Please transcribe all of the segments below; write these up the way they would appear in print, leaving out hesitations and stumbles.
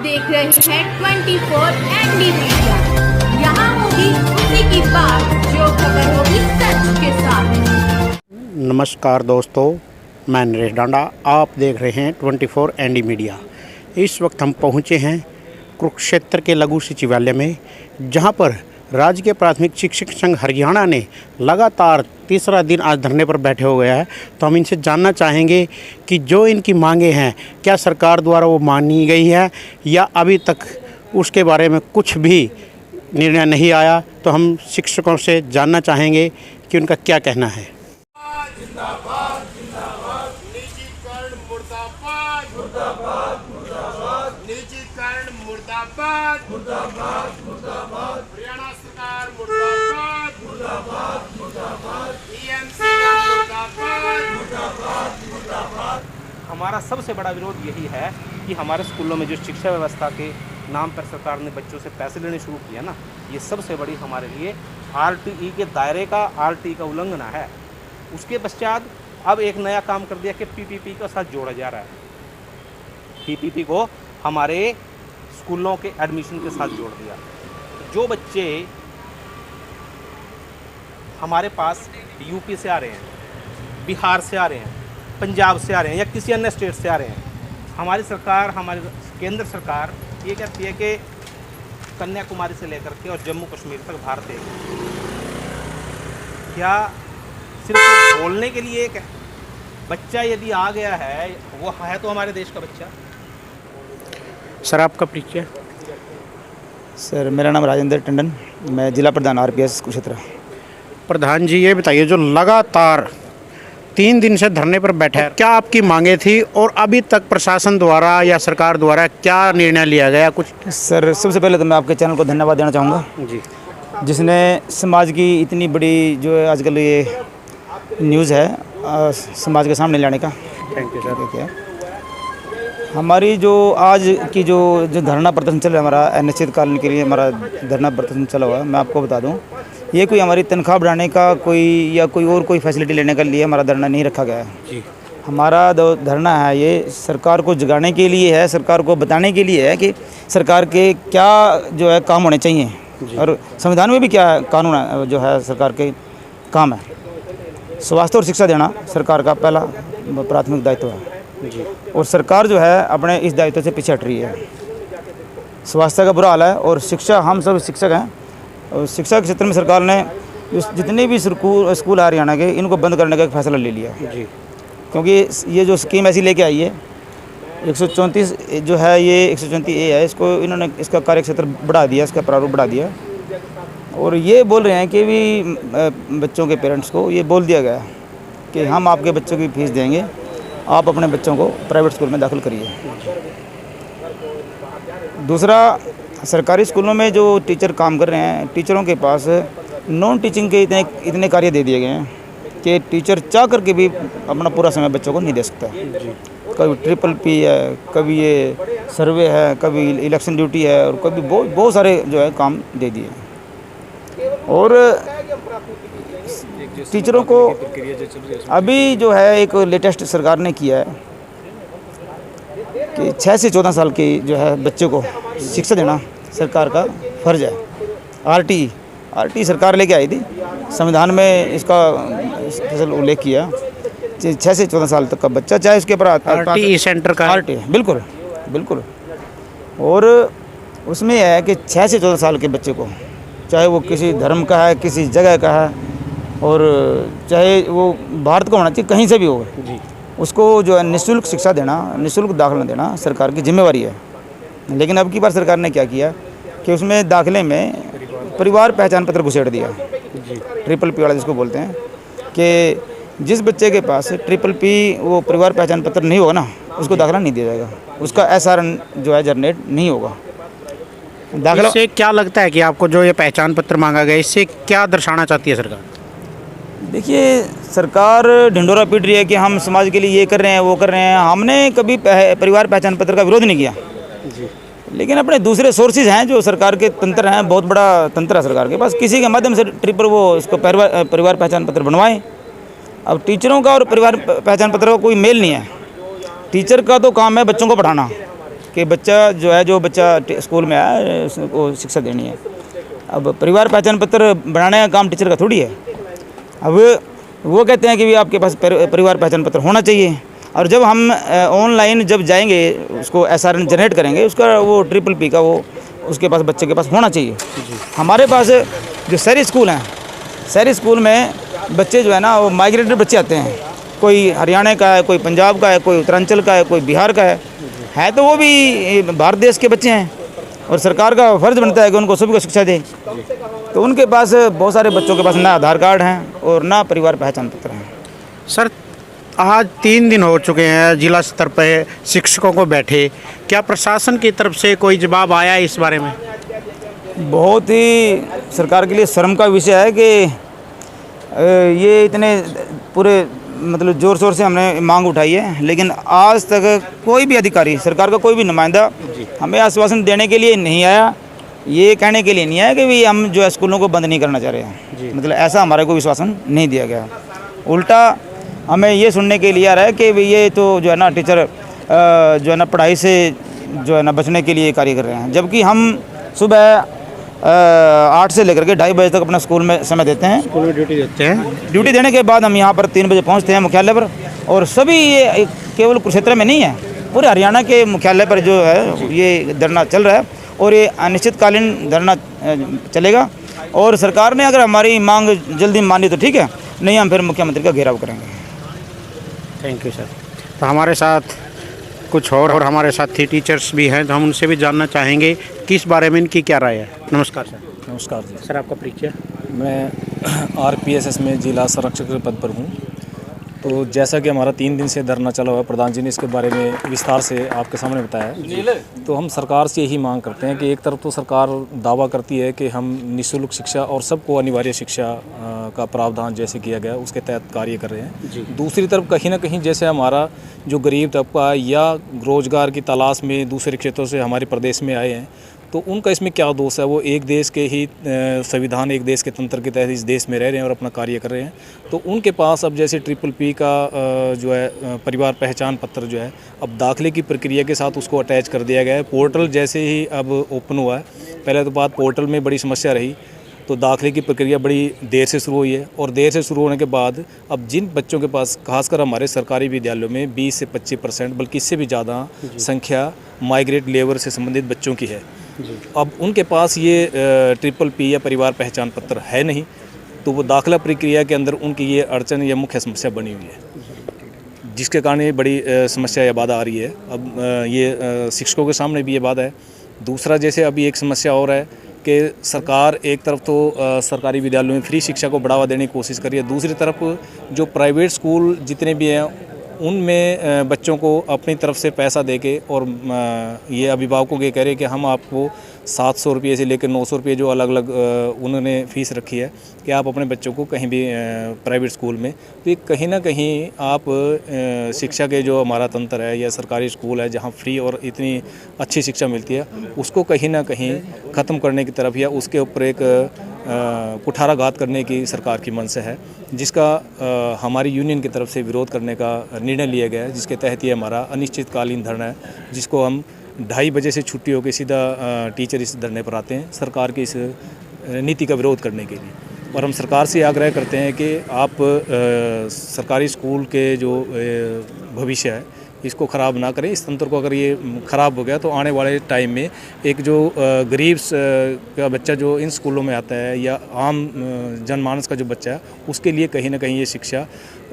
देख रहे हैं 24 एनडी मीडिया। यहाँ होगी उसी की बात जो खबर होगी सच के साथ। नमस्कार दोस्तों, मैं नरेश डांडा, आप देख रहे हैं 24 एनडी मीडिया। इस वक्त हम पहुँचे हैं कुरुक्षेत्र के लघु सचिवालय में, जहाँ पर राजकीय प्राथमिक शिक्षक संघ हरियाणा ने लगातार तीसरा दिन आज धरने पर बैठे हो गया है। तो हम इनसे जानना चाहेंगे कि जो इनकी मांगे हैं क्या सरकार द्वारा वो मानी गई है या अभी तक उसके बारे में कुछ भी निर्णय नहीं आया। तो हम शिक्षकों से जानना चाहेंगे कि उनका क्या कहना है। जिंदाबाद जिंदाबाद निजीकरण मुर्दाबाद मुर्दाबाद मुर्दाबाद निजीकरण मुर्दाबाद मुर्दाबाद मुर्दाबाद हरियाणा सरकार मुर्दाबाद मुर्दाबाद मुर्दाबाद टीएमसी मुर्दाबाद मुर्दाबाद मुर्दाबाद। हमारा सबसे बड़ा विरोध यही है कि हमारे स्कूलों में जो शिक्षा व्यवस्था के नाम पर सरकार ने बच्चों से पैसे लेने शुरू किया ना, ये सबसे बड़ी हमारे लिए आरटीई के दायरे का आरटीई का उल्लंघन है। उसके पश्चात अब एक नया काम कर दिया कि पीपीपी के साथ जोड़ा जा रहा है। पीपीपी को हमारे स्कूलों के एडमिशन के साथ जोड़ दिया। जो बच्चे हमारे पास यूपी से आ रहे हैं, बिहार से आ रहे हैं, पंजाब से आ रहे हैं या किसी अन्य स्टेट से आ रहे हैं, हमारी सरकार, हमारी केंद्र सरकार ये कहती है कि कन्याकुमारी से लेकर के और जम्मू कश्मीर तक भारत है। क्या सिर्फ बोलने के लिए एक बच्चा यदि आ गया है, वो है तो हमारे देश का बच्चा। सर, आपका परिचय? सर, मेरा नाम राजेंद्र टंडन, मैं जिला प्रधान आरपीएस कुरुक्षेत्र। प्रधान जी, ये बताइए, जो लगातार 3 दिन से धरने पर बैठे हैं, क्या आपकी मांगे थी और अभी तक प्रशासन द्वारा या सरकार द्वारा क्या निर्णय लिया गया कुछ? सर, सबसे पहले तो मैं आपके चैनल को धन्यवाद देना चाहूँगा जी, जिसने समाज की इतनी बड़ी जो है आजकल ये न्यूज़ है समाज के सामने लाने का। Thank you sir. क्या हमारी जो आज की जो धरना प्रदर्शन चल रहा है, हमारा अनिश्चितकालीन के लिए हमारा धरना प्रदर्शन चला हुआ है, मैं आपको बता दूं, ये कोई हमारी तनख्वाह बढ़ाने का कोई या कोई और कोई फैसिलिटी लेने के लिए हमारा धरना नहीं रखा गया है जी। हमारा धरना है ये सरकार को जगाने के लिए है, सरकार को बताने के लिए है कि सरकार के क्या जो है काम होने चाहिए और संविधान में भी क्या कानून जो है सरकार के काम है। स्वास्थ्य और शिक्षा देना सरकार का पहला प्राथमिक दायित्व है जी। और सरकार जो है अपने इस दायित्व से पीछे हट रही है। स्वास्थ्य का बुरा हाल है और शिक्षा, हम सब शिक्षक हैं और शिक्षा के क्षेत्र में सरकार ने जितने भी स्कूल है हरियाणा के, इनको बंद करने का एक फैसला ले लिया जी। क्योंकि ये जो स्कीम ऐसी लेके आई है 134 जो है, ये 134A है, इसको इन्होंने इसका कार्यक्षेत्र बढ़ा दिया, इसका प्रारूप बढ़ा दिया और ये बोल रहे हैं कि भी बच्चों के पेरेंट्स को ये बोल दिया गया कि हम आपके बच्चों की फीस देंगे, आप अपने बच्चों को प्राइवेट स्कूल में दाखिल करिए। दूसरा, सरकारी स्कूलों में जो टीचर काम कर रहे हैं, टीचरों के पास नॉन टीचिंग के इतने कार्य दे दिए गए हैं कि टीचर चाह करके भी अपना पूरा समय बच्चों को नहीं दे सकता। कभी PPP है, कभी ये सर्वे है, कभी इलेक्शन ड्यूटी है और कभी बहुत सारे जो है काम दे दिए। और टीचरों को अभी जो है एक लेटेस्ट सरकार ने किया है कि 6 से 14 साल के जो है बच्चे को शिक्षा देना सरकार का फर्ज है। आरटी सरकार लेके आई थी, संविधान में इसका स्पेशल उल्लेख किया, 6 से 14 साल तक का बच्चा, चाहे उसके ऊपर आरटी सेंटर का आरटी, बिल्कुल बिल्कुल। और उसमें यह है कि 6 से 14 साल के बच्चे को, चाहे वो किसी धर्म का है, किसी जगह का है और चाहे वो भारत का होना चाहिए, कहीं से भी हो जी, उसको जो है निःशुल्क शिक्षा देना, निःशुल्क दाखिला देना सरकार की जिम्मेवारी है। लेकिन अब की बार सरकार ने क्या किया कि उसमें दाखिले में परिवार पहचान पत्र घुसेड़ दिया जी, PPP वाला जिसको बोलते हैं, कि जिस बच्चे के पास PPP वो परिवार पहचान पत्र नहीं होगा ना, उसको दाखिला नहीं दिया जाएगा, उसका SRN जो है जनरेट नहीं होगा। दाखिला इससे क्या लगता है कि आपको जो ये पहचान पत्र मांगा गया, इससे क्या दर्शाना चाहती है सरकार? देखिए, सरकार ढिंडोरा पीट रही है कि हम समाज के लिए ये कर रहे हैं, वो कर रहे हैं। हमने कभी परिवार पहचान पत्र का विरोध नहीं किया जी, लेकिन अपने दूसरे सोर्सेज हैं जो सरकार के तंत्र हैं, बहुत बड़ा तंत्र है सरकार के पास, किसी के माध्यम से वो इसको परिवार पहचान पत्र बनवाएं। अब टीचरों का और परिवार पहचान पत्र का कोई मेल नहीं है। टीचर का तो काम है बच्चों को पढ़ाना, कि बच्चा जो है, जो बच्चा स्कूल में आया उसको शिक्षा देनी है। अब परिवार पहचान पत्र बनाने का काम टीचर का थोड़ी है। अब वो कहते हैं कि भी आपके पास परिवार पहचान पत्र होना चाहिए, और जब हम ऑनलाइन जब जाएंगे उसको SRN जनरेट करेंगे, उसका वो PPP का वो उसके पास बच्चे के पास होना चाहिए। हमारे पास जो शहरी स्कूल हैं, शहरी स्कूल में बच्चे जो है ना वो माइग्रेटेड बच्चे आते हैं, कोई हरियाणा का है, कोई पंजाब का है, कोई उत्तरांचल का है, कोई बिहार का है तो वो भी भारत देश के बच्चे हैं, और सरकार का फर्ज बनता है कि उनको सभी को शिक्षा दे। तो उनके पास बहुत सारे बच्चों के पास ना आधार कार्ड हैं और ना परिवार पहचान पत्र हैं। सर, आज 3 दिन हो चुके हैं जिला स्तर पर शिक्षकों को बैठे, क्या प्रशासन की तरफ से कोई जवाब आया इस बारे में? बहुत ही सरकार के लिए शर्म का विषय है कि ये इतने पूरे मतलब ज़ोर शोर से हमने मांग उठाई है, लेकिन आज तक कोई भी अधिकारी, सरकार का कोई भी नुमाइंदा हमें आश्वासन देने के लिए नहीं आया, ये कहने के लिए नहीं आया कि भी हम जो है स्कूलों को बंद नहीं करना चाह रहे हैं। मतलब ऐसा हमारे को विश्वासन नहीं दिया गया। उल्टा हमें ये सुनने के लिए आ रहा है कि भी ये तो जो है ना टीचर जो है ना पढ़ाई से जो है ना बचने के लिए कार्य कर रहे हैं, जबकि हम सुबह 8 से लेकर के 2:30 बजे तक अपना स्कूल में समय देते हैं। स्कूल में ड्यूटी देते हैं। ड्यूटी देने के बाद हम यहाँ पर 3 बजे पहुँचते हैं मुख्यालय पर, और सभी ये केवल कुरुक्षेत्र में नहीं है, पूरे हरियाणा के मुख्यालय पर जो है ये धरना चल रहा है, और ये अनिश्चितकालीन धरना चलेगा। और सरकार ने अगर हमारी मांग जल्दी मानी तो ठीक है, नहीं हम फिर मुख्यमंत्री का घेराव करेंगे। Thank you sir. तो हमारे साथ कुछ और हमारे साथ टीचर्स भी हैं, तो हम उनसे भी जानना चाहेंगे कि इस बारे में इनकी क्या राय है। नमस्कार सर। नमस्कार जी। सर, आपका परिचय? मैं RPSS में जिला संरक्षक के पद पर हूँ। तो जैसा कि हमारा 3 दिन से धरना चला हुआ है, प्रधान जी ने इसके बारे में विस्तार से आपके सामने बताया। तो हम सरकार से यही मांग करते हैं कि एक तरफ तो सरकार दावा करती है कि हम निःशुल्क शिक्षा और सबको अनिवार्य शिक्षा का प्रावधान जैसे किया गया उसके तहत कार्य कर रहे हैं। दूसरी तरफ कहीं ना कहीं जैसे हमारा जो गरीब तबका या रोजगार की तलाश में दूसरे क्षेत्रों से हमारे प्रदेश में आए हैं, तो उनका इसमें क्या दोष है? वो एक देश के ही संविधान, एक देश के तंत्र के तहत इस देश में रह रहे हैं और अपना कार्य कर रहे हैं। तो उनके पास अब जैसे PPP का जो है परिवार पहचान पत्र जो है, अब दाखिले की प्रक्रिया के साथ उसको अटैच कर दिया गया है। पोर्टल जैसे ही अब ओपन हुआ है, पहले तो बात पोर्टल में बड़ी समस्या रही, तो दाखिले की प्रक्रिया बड़ी देर से शुरू हुई है, और देर से शुरू होने के बाद अब जिन बच्चों के पास, खासकर हमारे सरकारी विद्यालयों में 20 से 25% बल्कि इससे भी ज़्यादा संख्या माइग्रेट लेबर से संबंधित बच्चों की है, अब उनके पास ये PPP या परिवार पहचान पत्र है नहीं, तो वो दाखिला प्रक्रिया के अंदर उनकी ये अड़चन या मुख्य समस्या बनी हुई है, जिसके कारण ये बड़ी समस्या या बाधा आ रही है। अब ये शिक्षकों के सामने भी ये बाधा है। दूसरा, जैसे अभी एक समस्या और है कि सरकार एक तरफ तो सरकारी विद्यालयों में फ्री शिक्षा को बढ़ावा देने की कोशिश कर रही है, दूसरी तरफ जो प्राइवेट स्कूल जितने भी हैं उनमें बच्चों को अपनी तरफ से पैसा देके, और ये अभिभावकों के कह रहे हैं कि हम आपको 700 रुपये से लेकर 900 रुपये जो अलग अलग उन्होंने फ़ीस रखी है कि आप अपने बच्चों को कहीं भी प्राइवेट स्कूल में, तो ये कहीं ना कहीं आप शिक्षा के जो हमारा तंत्र है या सरकारी स्कूल है जहाँ फ्री और इतनी अच्छी शिक्षा मिलती है, उसको कहीं ना कहीं ख़त्म करने की तरफ या उसके ऊपर एक कुठाराघात करने की सरकार की मंशा है, जिसका हमारी यूनियन की तरफ से विरोध करने का निर्णय लिया गया है, जिसके तहत ये हमारा अनिश्चितकालीन धरना है, जिसको हम 2:30 बजे से छुट्टी होकर सीधा टीचर इस धरने पर आते हैं सरकार की इस नीति का विरोध करने के लिए। और हम सरकार से आग्रह करते हैं कि आप सरकारी स्कूल के जो भविष्य है इसको ख़राब ना करें। इस तंत्र को अगर ये ख़राब हो गया तो आने वाले टाइम में एक जो गरीब का बच्चा जो इन स्कूलों में आता है या आम जनमानस का जो बच्चा है उसके लिए कहीं ना कहीं ये शिक्षा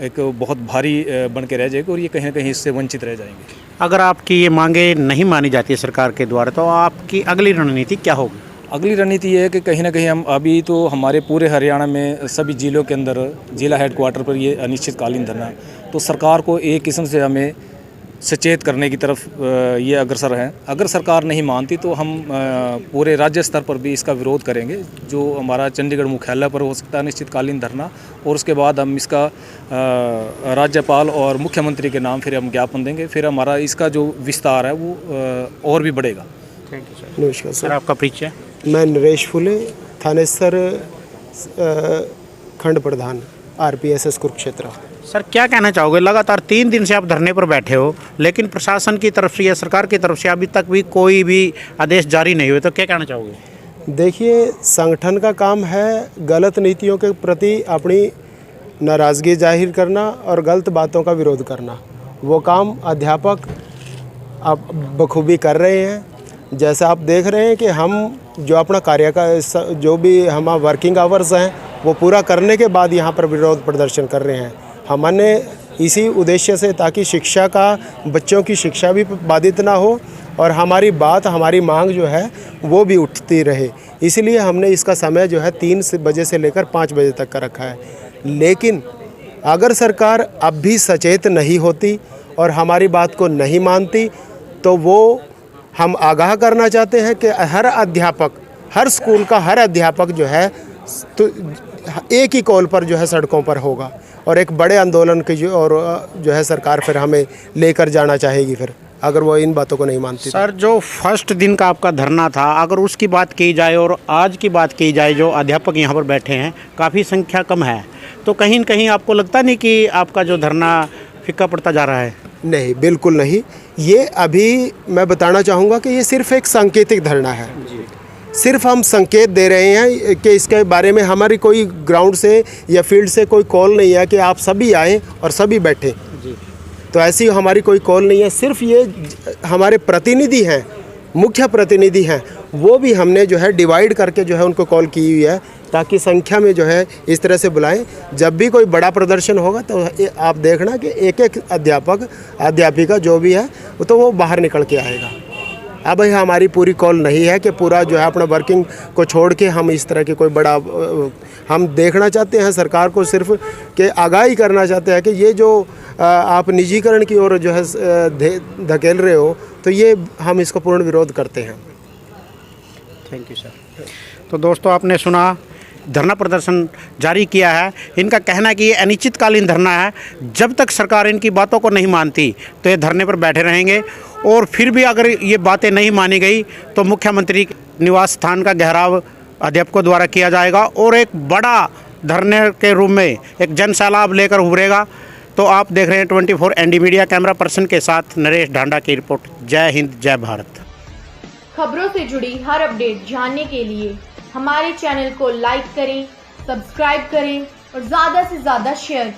एक बहुत भारी बन के रह जाएगी और ये कहीं ना कहीं इससे वंचित रह जाएंगे। अगर आपकी ये मांगे नहीं मानी जाती है सरकार के द्वारा तो आपकी अगली रणनीति क्या होगी? अगली रणनीति ये है कि कहीं ना कहीं हम अभी तो हमारे पूरे हरियाणा में सभी जिलों के अंदर जिला हेडक्वार्टर पर ये अनिश्चितकालीन धरना, तो सरकार को एक किस्म से हमें सचेत करने की तरफ ये अग्रसर हैं। अगर सरकार नहीं मानती तो हम पूरे राज्य स्तर पर भी इसका विरोध करेंगे, जो हमारा चंडीगढ़ मुख्यालय पर हो सकता है अनिश्चितकालीन धरना, और उसके बाद हम इसका राज्यपाल और मुख्यमंत्री के नाम फिर हम ज्ञापन देंगे, फिर हमारा इसका जो विस्तार है वो और भी बढ़ेगा। Thank you sir. नमस्कार सर, आपका परिचय? मैं नरेश फुले, थानेसर खंड प्रधान RPSS कुरुक्षेत्र। सर क्या कहना चाहोगे, लगातार 3 दिन से आप धरने पर बैठे हो लेकिन प्रशासन की तरफ से या सरकार की तरफ से अभी तक भी कोई भी आदेश जारी नहीं हुए, तो क्या कहना चाहोगे? देखिए, संगठन का काम है गलत नीतियों के प्रति अपनी नाराज़गी जाहिर करना और गलत बातों का विरोध करना। वो काम अध्यापक अब बखूबी कर रहे हैं। जैसा आप देख रहे हैं कि हम जो अपना कार्य का जो भी हमारा वर्किंग आवर्स हैं वो पूरा करने के बाद यहाँ पर विरोध प्रदर्शन कर रहे हैं। हमने इसी उद्देश्य से, ताकि शिक्षा का, बच्चों की शिक्षा भी बाधित ना हो और हमारी बात, हमारी मांग जो है वो भी उठती रहे, इसलिए हमने इसका समय जो है 3 बजे से लेकर 5 बजे तक का रखा है। लेकिन अगर सरकार अब भी सचेत नहीं होती और हमारी बात को नहीं मानती तो वो हम आगाह करना चाहते हैं कि हर अध्यापक, हर स्कूल का हर अध्यापक जो है तो एक ही कॉल पर जो है सड़कों पर होगा और एक बड़े आंदोलन की जो है सरकार फिर हमें लेकर जाना चाहेगी फिर, अगर वो इन बातों को नहीं मानती। सर, जो फर्स्ट दिन का आपका धरना था, अगर उसकी बात की जाए और आज की बात की जाए, जो अध्यापक यहाँ पर बैठे हैं काफ़ी संख्या कम है, तो कहीं न कहीं आपको लगता नहीं कि आपका जो धरना फीका पड़ता जा रहा है? नहीं, बिल्कुल नहीं। ये अभी मैं बताना चाहूँगा कि ये सिर्फ एक सांकेतिक धरना है। सिर्फ हम संकेत दे रहे हैं कि इसके बारे में हमारी कोई ग्राउंड से या फील्ड से कोई कॉल नहीं है कि आप सभी आएँ और सभी बैठें। तो ऐसी हमारी कोई कॉल नहीं है। सिर्फ ये हमारे प्रतिनिधि हैं, मुख्य प्रतिनिधि हैं, वो भी हमने जो है डिवाइड करके जो है उनको कॉल की हुई है, ताकि संख्या में जो है इस तरह से बुलाएं। जब भी कोई बड़ा प्रदर्शन होगा तो आप देखना कि एक एक अध्यापक, अध्यापिका जो भी है तो वो बाहर निकल के आएगा। अब हमारी पूरी कॉल नहीं है कि पूरा जो है अपना वर्किंग को छोड़ के हम इस तरह के कोई बड़ा, हम देखना चाहते हैं सरकार को, सिर्फ कि आगाही करना चाहते हैं कि ये जो आप निजीकरण की ओर जो है धकेल रहे हो, तो ये हम इसका पूर्ण विरोध करते हैं। Thank you sir. तो दोस्तों, आपने सुना, धरना प्रदर्शन जारी किया है। इनका कहना है कि ये अनिश्चितकालीन धरना है, जब तक सरकार इनकी बातों को नहीं मानती तो ये धरने पर बैठे रहेंगे और फिर भी अगर ये बातें नहीं मानी गई तो मुख्यमंत्री निवास स्थान का घेराव अध्यापकों द्वारा किया जाएगा और एक बड़ा धरने के रूप में एक जन सैलाब लेकर उभरेगा। तो आप देख रहे हैं 24 ND मीडिया, कैमरा पर्सन के साथ नरेश ढांडा की रिपोर्ट। जय हिंद, जय भारत। खबरों से जुड़ी हर अपडेट जानने के लिए हमारे चैनल को लाइक करें, सब्सक्राइब करें और ज़्यादा से ज़्यादा शेयर